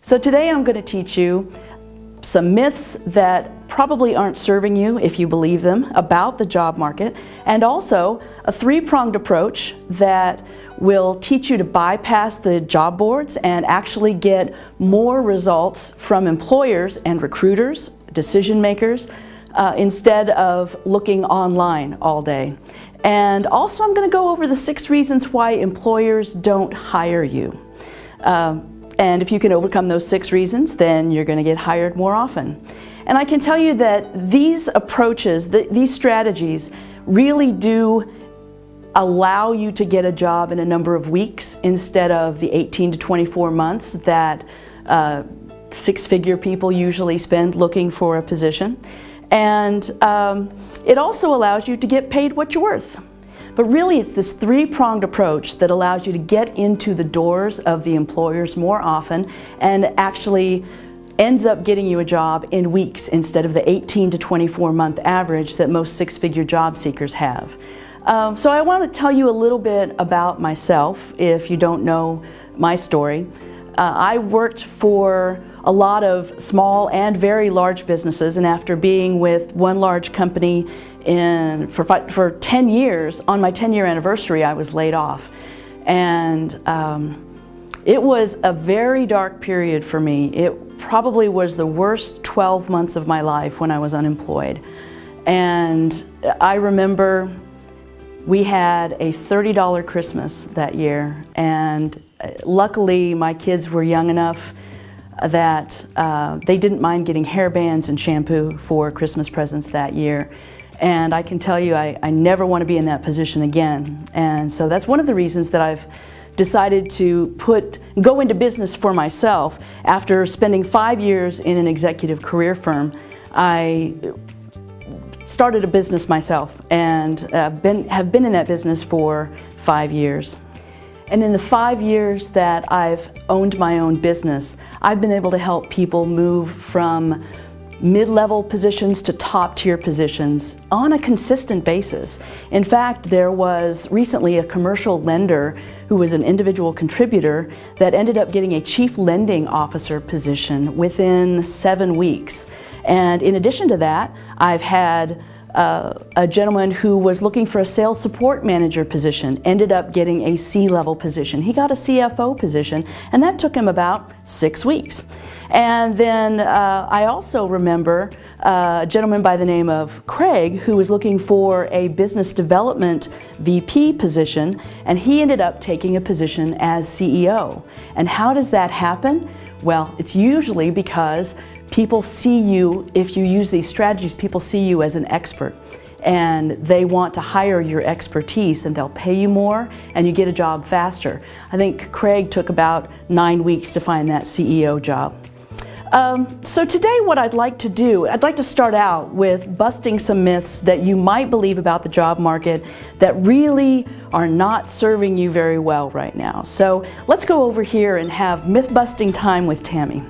So today I'm going to teach you some myths that probably aren't serving you if you believe them about the job market, and also a three-pronged approach that will teach you to bypass the job boards and actually get more results from employers and recruiters, decision makers, instead of looking online all day. And also I'm going to go over the 6 reasons why employers don't hire you. And if you can overcome those 6 reasons, then you're going to get hired more often. And I can tell you that these approaches, these strategies, really do allow you to get a job in a number of weeks instead of the 18 to 24 months that 6-figure people usually spend looking for a position. And it also allows you to get paid what you're worth. But really it's this 3-pronged approach that allows you to get into the doors of the employers more often and actually ends up getting you a job in weeks instead of the 18 to 24 month average that most 6-figure job seekers have. So I want to tell you a little bit about myself if you don't know my story. I worked for a lot of small and very large businesses, and after being with one large company for 10 years, on my 10-year anniversary, I was laid off. And it was a very dark period for me. It probably was the worst 12 months of my life when I was unemployed. And I remember we had a $30 Christmas that year, and luckily my kids were young enough that they didn't mind getting hair bands and shampoo for Christmas presents that year. And I can tell you, I never want to be in that position again. And so that's one of the reasons that I've decided to go into business for myself. After spending 5 years in an executive career firm, I started a business myself and have been in that business for 5 years. And in the 5 years that I've owned my own business, I've been able to help people move from mid-level positions to top-tier positions on a consistent basis. In fact, there was recently a commercial lender who was an individual contributor that ended up getting a chief lending officer position within 7 weeks. And in addition to that, I've had a gentleman who was looking for a sales support manager position, ended up getting a C-level position. He got a CFO position, and that took him about 6 weeks. And then I also remember a gentleman by the name of Craig who was looking for a business development VP position, and he ended up taking a position as CEO. And how does that happen? Well, it's usually because people see you, if you use these strategies, people see you as an expert, and they want to hire your expertise, and they'll pay you more and you get a job faster. I think Craig took about 9 weeks to find that CEO job. So today what I'd like to do, I'd like to start out with busting some myths that you might believe about the job market that really are not serving you very well right now. So let's go over here and have myth busting time with Tammy.